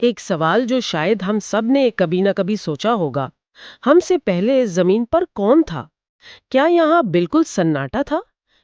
ایک سوال جو شاید ہم سب نے کبھی نہ کبھی سوچا ہوگا، ہم سے پہلے اس زمین پر کون تھا؟ کیا یہاں بالکل سناٹا تھا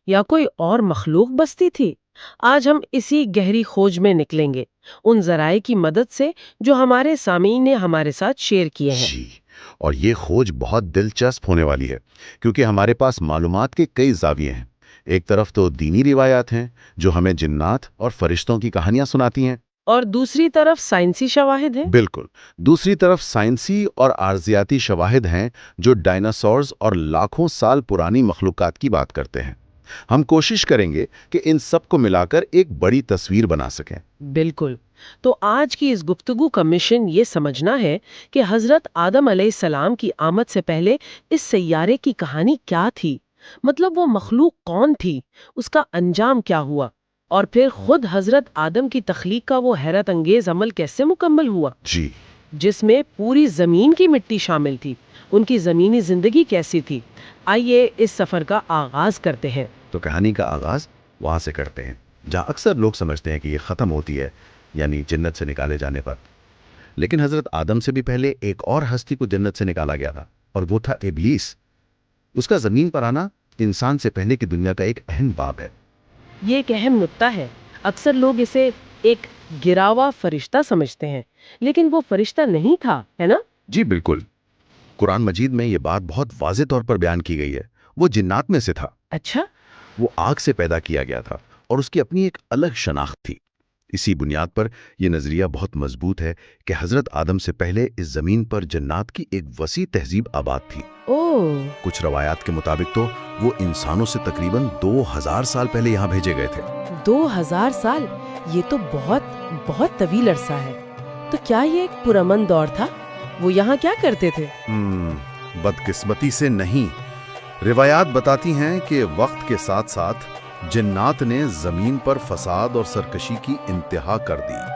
یا کوئی اور مخلوق بستی تھی؟ آج ہم اسی گہری کھوج میں نکلیں گے، ان ذرائع کی مدد سے جو ہمارے سامعین نے ہمارے ساتھ شیئر کیے ہیں۔ جی، اور یہ کھوج بہت دلچسپ ہونے والی ہے کیونکہ ہمارے پاس معلومات کے کئی زاویے ہیں۔ ایک طرف تو دینی روایات ہیں جو ہمیں جنات اور فرشتوں کی کہانیاں سناتی ہیں۔ اور دوسری طرف سائنسی شواہد ہیں۔ بالکل، دوسری طرف سائنسی اور ارضیاتی شواہد ہیں جو ڈائناسورز اور لاکھوں سال پرانی مخلوقات کی بات کرتے ہیں۔ ہم کوشش کریں گے کہ ان سب کو ملا کر ایک بڑی تصویر بنا سکیں۔ بالکل۔ تو آج کی اس گفتگو کا مشن یہ سمجھنا ہے کہ حضرت آدم علیہ السلام کی آمد سے پہلے اس سیارے کی کہانی کیا تھی، مطلب وہ مخلوق کون تھی، اس کا انجام کیا ہوا، اور پھر خود حضرت آدم کی تخلیق کا وہ حیرت انگیز عمل کیسے مکمل ہوا، جی، جس میں پوری زمین کی مٹی شامل تھی۔ ان کی زمینی زندگی کیسی تھی؟ آئیے اس سفر کا آغاز کرتے ہیں۔ تو کہانی کا آغاز وہاں سے کرتے ہیں جہاں اکثر لوگ سمجھتے ہیں کہ یہ ختم ہوتی ہے، یعنی جنت سے نکالے جانے پر۔ لیکن حضرت آدم سے بھی پہلے ایک اور ہستی کو جنت سے نکالا گیا تھا، اور وہ تھا ابلیس۔ اس کا زمین پر آنا انسان سے پہلے کی دنیا کا ایک اہم باب ہے۔ یہ ایک اہم نکتہ ہے۔ اکثر لوگ اسے ایک گرا ہوا فرشتہ سمجھتے ہیں، لیکن وہ فرشتہ نہیں تھا، ہے نا؟ جی بالکل، قرآن مجید میں یہ بات بہت واضح طور پر بیان کی گئی ہے۔ وہ جنات میں سے تھا۔ اچھا۔ وہ آگ سے پیدا کیا گیا تھا اور اس کی اپنی ایک الگ شناخت تھی۔ اسی بنیاد پر یہ نظریہ بہت مضبوط ہے کہ حضرت آدم سے پہلے اس زمین پر جنات کی ایک وسیع تہذیب آباد تھی۔ کچھ روایات کے مطابق تو وہ انسانوں سے تقریباً 2000 سال پہلے یہاں بھیجے گئے تھے۔ 2000 سال؟ یہ تو بہت طویل عرصہ ہے۔ تو کیا یہ ایک پرامن دور تھا؟ وہ یہاں کیا کرتے تھے؟ بدقسمتی سے نہیں۔ روایات بتاتی ہیں کہ وقت کے ساتھ ساتھ جنات نے زمین پر فساد اور سرکشی کی انتہا کر دی۔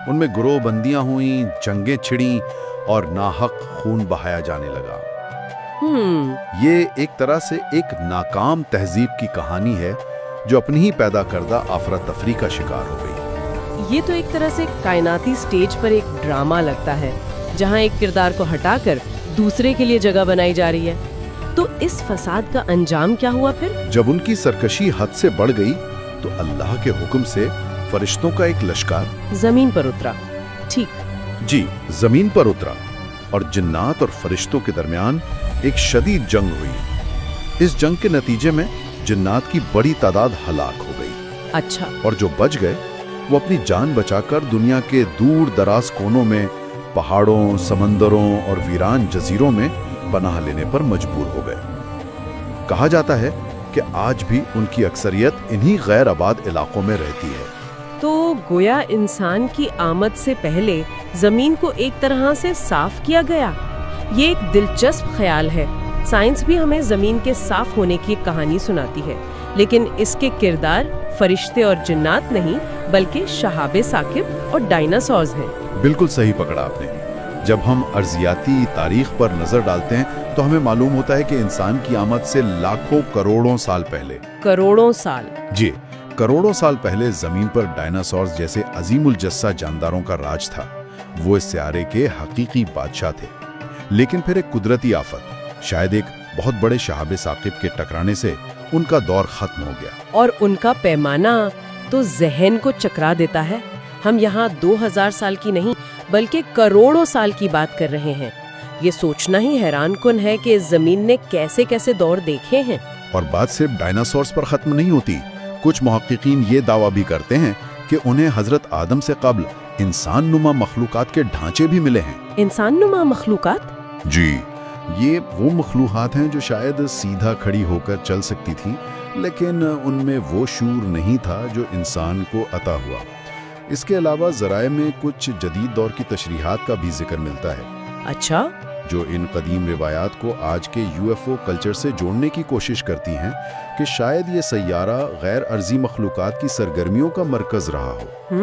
ان میں گروہ بندیاں ہوئیں، جنگیں چھڑیں اور ناحق خون بہایا جانے لگا۔ یہ ایک طرح سے ایک ناکام تہذیب کی کہانی ہے جو اپنی ہی پیدا کردہ افراتفری کا شکار ہو گئی۔ یہ تو ایک طرح سے کائناتی سٹیج پر ایک ڈرامہ لگتا ہے، جہاں ایک کردار کو ہٹا کر دوسرے کے لیے جگہ بنائی جا رہی ہے۔ تو اس فساد کا انجام کیا ہوا پھر؟ جب ان کی سرکشی حد سے بڑھ گئی تو اللہ کے حکم سے فرشتوں کا ایک لشکر زمین پر اترا۔ ٹھیک جی، زمین پر اترا اور جنات اور فرشتوں کے درمیان ایک شدید جنگ ہوئی۔ اس جنگ کے نتیجے میں جنات کی بڑی تعداد ہلاک ہو گئی۔ اچھا۔ اور جو بچ گئے وہ اپنی جان بچا کر دنیا کے دور دراز کونوں میں، پہاڑوں، سمندروں اور ویران جزیروں میں پناہ لینے پر مجبور ہو گئے۔ کہا جاتا ہے کہ آج بھی ان کی اکثریت انہی غیر آباد علاقوں میں رہتی ہے۔ تو گویا انسان کی آمد سے پہلے زمین کو ایک طرح سے صاف کیا گیا۔ یہ ایک دلچسپ خیال ہے۔ سائنس بھی ہمیں زمین کے صاف ہونے کی ایک کہانی سناتی ہے، لیکن اس کے کردار فرشتے اور جنات نہیں بلکہ شہاب ثاقب اور ڈائناسورز ہیں۔ بالکل صحیح پکڑا آپ نے۔ جب ہم ارضیاتی تاریخ پر نظر ڈالتے ہیں تو ہمیں معلوم ہوتا ہے کہ انسان کی آمد سے لاکھوں کروڑوں سال پہلے، کروڑوں سال، جی کروڑوں سال پہلے زمین پر ڈائناسورز جیسے عظیم الجثہ جانداروں کا راج تھا۔ وہ اس سیارے کے حقیقی بادشاہ تھے۔ لیکن پھر ایک قدرتی آفت، شاید ایک بہت بڑے شہاب ثاقب کے ٹکرانے سے ان کا دور ختم ہو گیا۔ اور ان کا پیمانہ تو ذہن کو چکرا دیتا ہے۔ ہم یہاں 2000 سال کی نہیں بلکہ کروڑوں سال کی بات کر رہے ہیں۔ یہ سوچنا ہی حیران کن ہے کہ اس زمین نے کیسے کیسے دور دیکھے ہیں۔ اور بات صرف ڈائناسورز پر ختم نہیں ہوتی۔ کچھ محققین یہ دعویٰ بھی کرتے ہیں کہ انہیں حضرت آدم سے قبل انسان نما مخلوقات کے ڈھانچے بھی ملے ہیں۔ انسان نما مخلوقات؟ جی، یہ وہ مخلوقات ہیں جو شاید سیدھا کھڑی ہو کر چل سکتی تھیں، لیکن ان میں وہ شعور نہیں تھا جو انسان کو عطا ہوا۔ اس کے علاوہ ذرائع میں کچھ جدید دور کی تشریحات کا بھی ذکر ملتا ہے۔ اچھا۔ جو ان قدیم روایات کو آج کے UFO کلچر سے جوڑنے کی کوشش کرتی ہیں کہ شاید یہ سیارہ غیر ارضی مخلوقات کی سرگرمیوں کا مرکز رہا ہو۔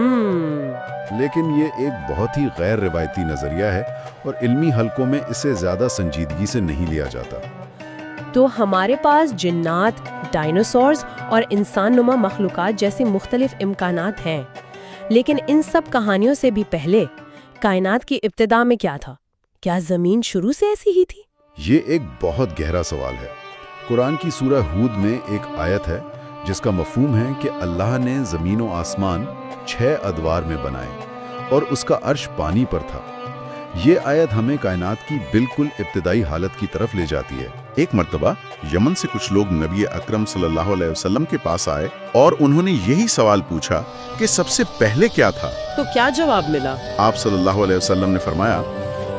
لیکن یہ ایک بہت ہی غیر روایتی نظریہ ہے اور علمی حلقوں میں اسے زیادہ سنجیدگی سے نہیں لیا جاتا۔ تو ہمارے پاس جنات، ڈائناسورز اور انسان نما مخلوقات جیسے مختلف امکانات ہیں، لیکن ان سب کہانیوں سے بھی پہلے کائنات کی ابتدا میں کیا تھا؟ کیا زمین شروع سے ایسی ہی تھی؟ یہ ایک بہت گہرا سوال ہے۔ قرآن کی سورہ ہود میں ایک آیت ہے جس کا مفہوم ہے کہ اللہ نے زمین و آسمان 6 ادوار میں بنائے اور اس کا عرش پانی پر تھا۔ یہ آیت ہمیں کائنات کی بالکل ابتدائی حالت کی طرف لے جاتی ہے۔ ایک مرتبہ یمن سے کچھ لوگ نبی اکرم صلی اللہ علیہ وسلم کے پاس آئے اور انہوں نے یہی سوال پوچھا کہ سب سے پہلے کیا تھا؟ تو کیا جواب ملا؟ آپ صلی اللہ علیہ وسلم نے فرمایا،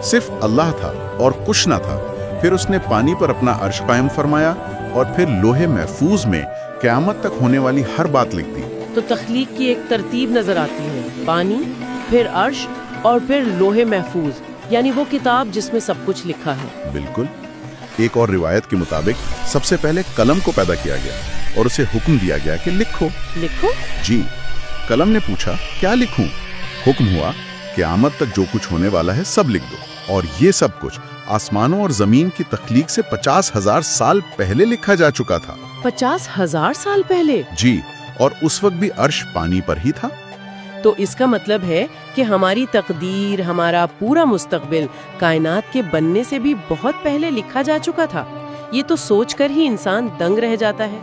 صرف اللہ تھا اور کچھ نہ تھا۔ پھر اس نے پانی پر اپنا عرش قائم فرمایا اور پھر لوح محفوظ میں قیامت تک ہونے والی ہر بات لکھ دی۔ تو تخلیق کی ایک ترتیب نظر آتی ہے، پانی، پھر عرش اور پھر لوح محفوظ، یعنی وہ کتاب جس میں سب کچھ لکھا ہے۔ بالکل۔ ایک اور روایت کے مطابق سب سے پہلے قلم کو پیدا کیا گیا اور اسے حکم دیا گیا کہ لکھو۔ لکھو؟ جی۔ قلم نے پوچھا کیا لکھوں؟ حکم ہوا قیامت تک جو کچھ ہونے والا ہے سب لکھ دو۔ اور یہ سب کچھ آسمانوں اور زمین کی تخلیق سے 50,000 سال پہلے لکھا جا چکا تھا۔ 50,000 سال پہلے؟ جی، اور اس وقت بھی عرش پانی پر ہی تھا۔ تو اس کا مطلب ہے کہ ہماری تقدیر، ہمارا پورا مستقبل کائنات کے بننے سے بھی بہت پہلے لکھا جا چکا تھا۔ یہ تو سوچ کر ہی انسان دنگ رہ جاتا ہے۔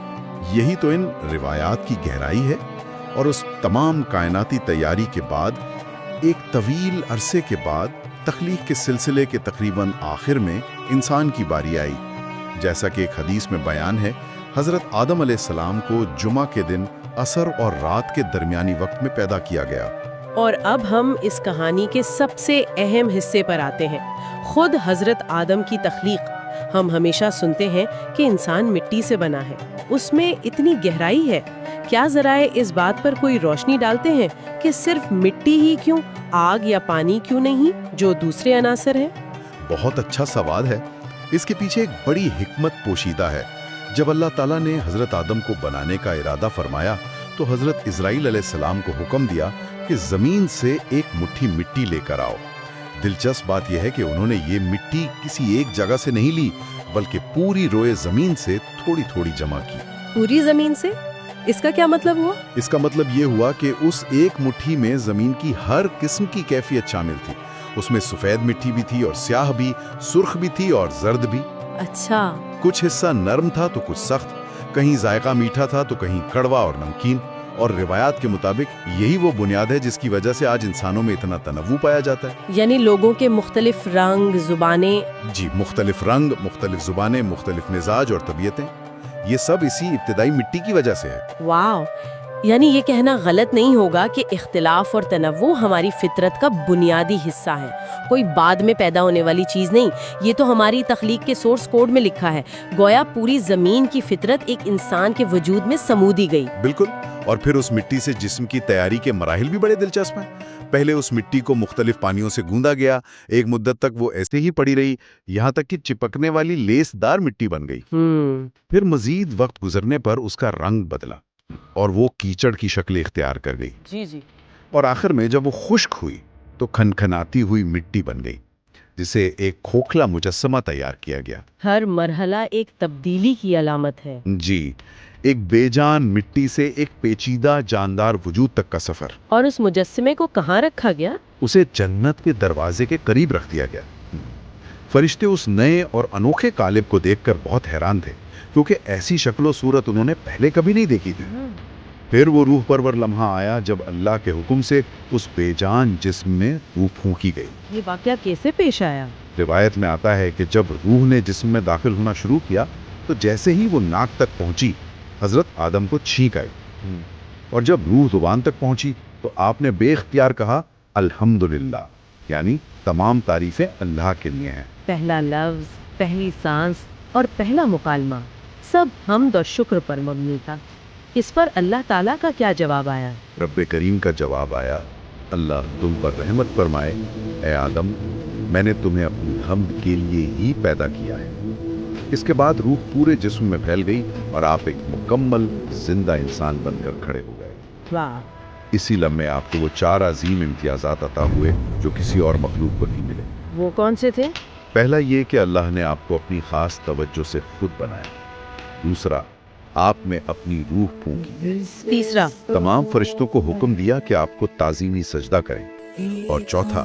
یہی تو ان روایات کی گہرائی ہے۔ اور اس تمام کائناتی تیاری کے بعد ایک طویل عرصے کے بعد تخلیق کے سلسلے کے تقریباً آخر میں انسان کی باری آئی۔ جیسا کہ ایک حدیث میں بیان ہے، حضرت آدم علیہ السلام کو جمعہ کے دن عصر اور رات کے درمیانی وقت میں پیدا کیا گیا۔ اور اب ہم اس کہانی کے سب سے اہم حصے پر آتے ہیں، خود حضرت آدم کی تخلیق۔ ہم ہمیشہ سنتے ہیں کہ انسان مٹی سے بنا ہے، اس میں اتنی گہرائی ہے۔ کیا ذرائع اس بات پر کوئی روشنی ڈالتے ہیں کہ صرف مٹی ہی کیوں، آگ یا پانی کیوں نہیں جو دوسرے عناصر ہیں؟ بہت اچھا سوال ہے۔ اس کے پیچھے ایک بڑی حکمت پوشیدہ ہے۔ جب اللہ تعالیٰ نے حضرت آدم کو بنانے کا ارادہ فرمایا تو حضرت اسرائیل علیہ السلام کو حکم دیا کہ زمین سے ایک مٹھی مٹی لے کر آؤ۔ دلچسپ بات یہ ہے کہ انہوں نے یہ مٹی کسی ایک جگہ سے نہیں لی، بلکہ پوری روئے زمین سے تھوڑی تھوڑی جمع کی۔ پوری زمین سے؟ اس کا کیا مطلب ہوا؟ اس کا مطلب یہ ہوا کہ اس ایک مٹھی میں زمین کی ہر قسم کی کیفیت شامل تھی۔ اس میں سفید مٹی بھی تھی اور سیاہ بھی، سرخ بھی تھی اور زرد بھی۔ اچھا۔ کچھ حصہ نرم تھا تو کچھ سخت، کہیں ذائقہ میٹھا تھا تو کہیں کڑوا اور نمکین۔ اور روایات کے مطابق یہی وہ بنیاد ہے جس کی وجہ سے آج انسانوں میں اتنا تنوع پایا جاتا ہے۔ یعنی لوگوں کے مختلف رنگ، زبانیں۔ جی، مختلف رنگ، مختلف زبانیں، مختلف مزاج اور طبیعتیں، یہ سب اسی ابتدائی مٹی کی وجہ سے ہے۔ واو! یعنی یہ کہنا غلط نہیں ہوگا کہ اختلاف اور تنوع ہماری فطرت کا بنیادی حصہ ہے، کوئی بعد میں پیدا ہونے والی چیز نہیں۔ یہ تو ہماری تخلیق کے سورس کوڈ میں لکھا ہے، گویا پوری زمین کی فطرت ایک انسان کے وجود میں سمو دی گئی۔ بالکل۔ اور پھر اس مٹی سے جسم کی تیاری کے مراحل بھی بڑے دلچسپ ہیں۔ پہلے اس مٹی کو مختلف پانیوں سے گوندا گیا، ایک مدت تک وہ ایسے ہی پڑی رہی، یہاں تک کہ چپکنے والی لیس دار مٹی بن گئی۔ پھر مزید وقت گزرنے پر اس کا رنگ بدلا اور وہ کیچڑ کی شکل اختیار کر گئی۔ جی۔ اور آخر میں جب وہ خشک ہوئی تو کھنکھناتی ہوئی مٹی بن گئی، جسے ایک کھوکھلا مجسمہ تیار کیا گیا۔ ہر مرحلہ ایک تبدیلی کی علامت ہے۔ جی، ایک بے جان مٹی سے ایک پیچیدہ جاندار وجود تک کا سفر۔ اور اس مجسمے کو کہاں رکھا گیا؟ اسے جنت کے دروازے کے قریب رکھ دیا گیا۔ فرشتے اس نئے اور انوکھے قالب کو دیکھ کر بہت حیران تھے، کیونکہ ایسی شکل و صورت انہوں نے پہلے کبھی نہیں دیکھی تھی۔ پھر وہ روح پرور لمحہ آیا جب اللہ کے حکم سے اس بے جان جسم میں روح پھونکی گئی۔ یہ واقعہ کیسے پیش آیا؟ روایت میں آتا ہے کہ جب روح نے جسم میں داخل ہونا شروع کیا تو جیسے ہی وہ ناک تک پہنچی، حضرت آدم کو چھینک آئی، اور جب روح زبان تک پہنچی تو آپ نے بے اختیار کہا الحمدللہ، یعنی تمام تعریفیں اللہ کے لیے ہیں۔ پہلا لفظ، پہلی سانس اور پہلا مکالمہ سب حمد اور شکر پر مبنی تھا۔ اس پر اللہ تعالیٰ کا کیا جواب آیا؟ رب کریم کا جواب آیا، اللہ تم پر رحمت فرمائے، اے آدم، میں نے تمہیں اپنی حمد کے لیے ہی پیدا کیا ہے۔ اس کے بعد روح پورے جسم میں پھیل گئی اور آپ ایک مکمل زندہ انسان بن کر کھڑے ہو گئے۔ واہ! اسی لمحے آپ کو وہ 4 عظیم امتیازات عطا ہوئے جو کسی اور مخلوق کو نہیں ملے۔ وہ کون سے تھے؟ پہلا یہ کہ اللہ نے آپ کو اپنی خاص توجہ سے خود بنایا۔ دوسرا، آپ میں اپنی روح پھونکی۔ تیسرا، تمام فرشتوں کو حکم دیا کہ آپ کو تعظیمی سجدہ کریں۔ اور چوتھا،